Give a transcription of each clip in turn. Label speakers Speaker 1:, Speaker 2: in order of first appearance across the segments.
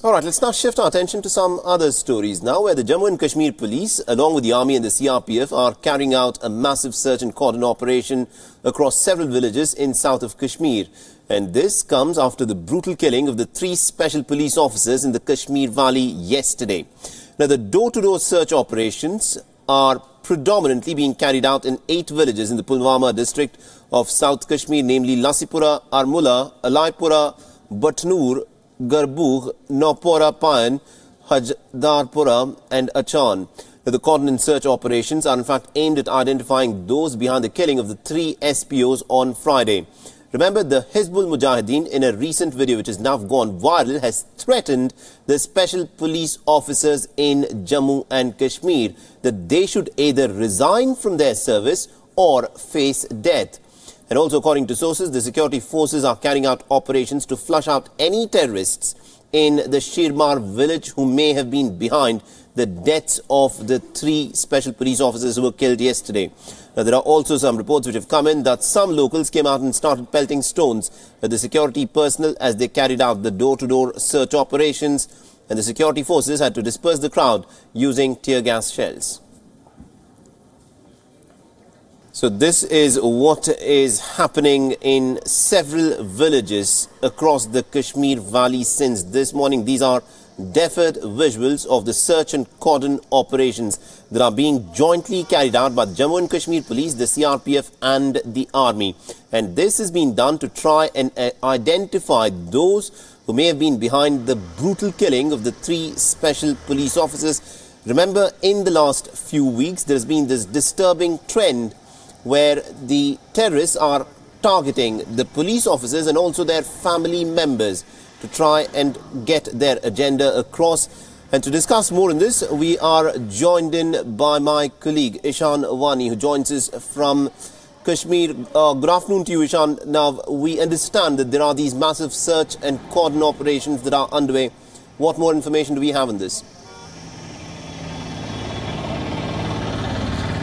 Speaker 1: Alright, let's now shift our attention to some other stories now, where the Jammu and Kashmir Police, along with the Army and the CRPF, are carrying out a massive search and cordon operation across several villages in south of Kashmir. And this comes after the brutal killing of the 3 special police officers in the Kashmir Valley yesterday. Now, the door-to-door search operations are predominantly being carried out in 8 villages in the Pulwama district of South Kashmir, namely Lasipura, Armula, Alaipura, Batnoor, Garbugh, Nopora Payan, Hajdarpura and Achan. The cordon and search operations are in fact aimed at identifying those behind the killing of the 3 SPOs on Friday. Remember, the Hizbul Mujahideen, in a recent video which has now gone viral, has threatened the special police officers in Jammu and Kashmir that they should either resign from their service or face death. And also, according to sources, the security forces are carrying out operations to flush out any terrorists in the Shirmar village who may have been behind the deaths of the 3 special police officers who were killed yesterday. Now, there are also some reports which have come in that some locals came out and started pelting stones at the security personnel as they carried out the door-to-door search operations, and the security forces had to disperse the crowd using tear gas shells. So this is what is happening in several villages across the Kashmir Valley since this morning. These are deferred visuals of the search and cordon operations that are being jointly carried out by the Jammu and Kashmir Police, the CRPF and the Army. And this has been done to try and identify those who may have been behind the brutal killing of the 3 special police officers. Remember, in the last few weeks, there has been this disturbing trend where the terrorists are targeting the police officers and also their family members to try and get their agenda across. And to discuss more on this, we are joined in by my colleague Ishan Wani, who joins us from Kashmir. Good afternoon to you, Ishan. Now, we understand that there are these massive search and cordon operations that are underway. What more information do we have on this?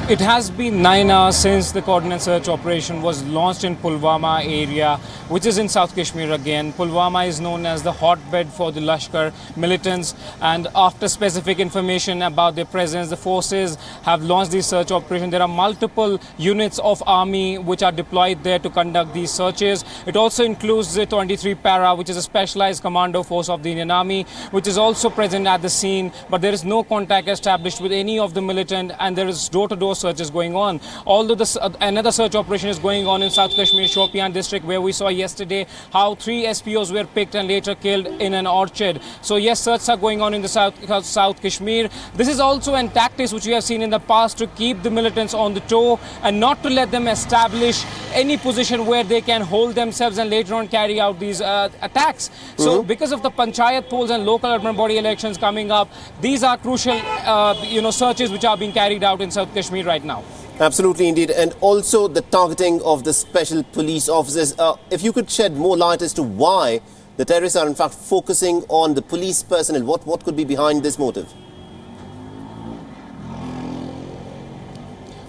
Speaker 2: It has been 9 hours since the cordon and search operation was launched in Pulwama area, which is in South Kashmir again. Pulwama is known as the hotbed for the Lashkar militants, and after specific information about their presence, the forces have launched this search operation. There are multiple units of army which are deployed there to conduct these searches. It also includes the 23 Para, which is a specialized commando force of the Indian Army, which is also present at the scene, but there is no contact established with any of the militant, and there is door-to-door search is going on. Although another search operation is going on in South Kashmir Shopian district, where we saw yesterday how 3 SPOs were picked and later killed in an orchard. So yes, searches are going on in the South Kashmir. This is also a tactic which we have seen in the past to keep the militants on the toe and not to let them establish any position where they can hold themselves and later on carry out these attacks. So because of the panchayat polls and local urban body elections coming up, these are crucial searches which are being carried out in South Kashmir right now.
Speaker 1: Absolutely, indeed. And also the targeting of the special police officers. If you could shed more light as to why the terrorists are in fact focusing on the police personnel, what could be behind this motive?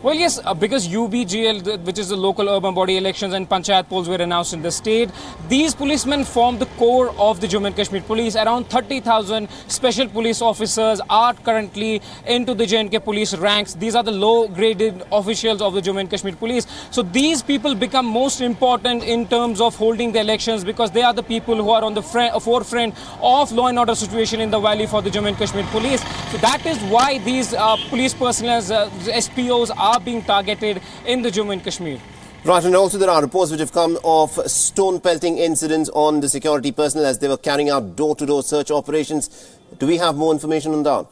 Speaker 2: Well, yes, because UBGL, which is the local urban body elections, and panchayat polls were announced in the state, these policemen form the core of the Jammu and Kashmir Police. Around 30,000 special police officers are currently into the J&K police ranks. These are the low-graded officials of the Jammu and Kashmir Police. So these people become most important in terms of holding the elections, because they are the people who are on the forefront of law and order situation in the valley for the Jammu and Kashmir Police. So that is why these police personnel, SPOs, are being targeted in the Jammu and Kashmir.
Speaker 1: Right, and also there are reports which have come of stone pelting incidents on the security personnel as they were carrying out door-to-door search operations. Do we have more information on that?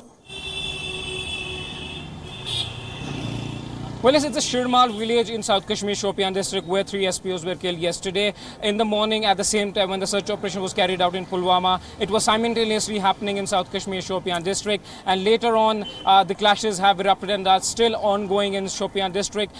Speaker 2: Well, yes, it's a Shirmal village in South Kashmir Shopian district where 3 SPOs were killed yesterday. In the morning, at the same time when the search operation was carried out in Pulwama, it was simultaneously happening in South Kashmir Shopian district, and later on the clashes have erupted and are still ongoing in Shopian district,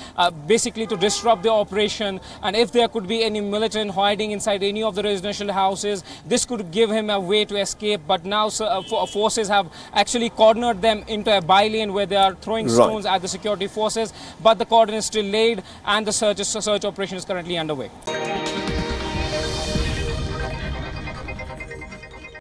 Speaker 2: basically to disrupt the operation. And if there could be any militant hiding inside any of the residential houses, this could give him a way to escape. But now forces have actually cornered them into a by-lane where they are throwing stones at the security forces. But the cordon is still laid and the search operation is currently underway.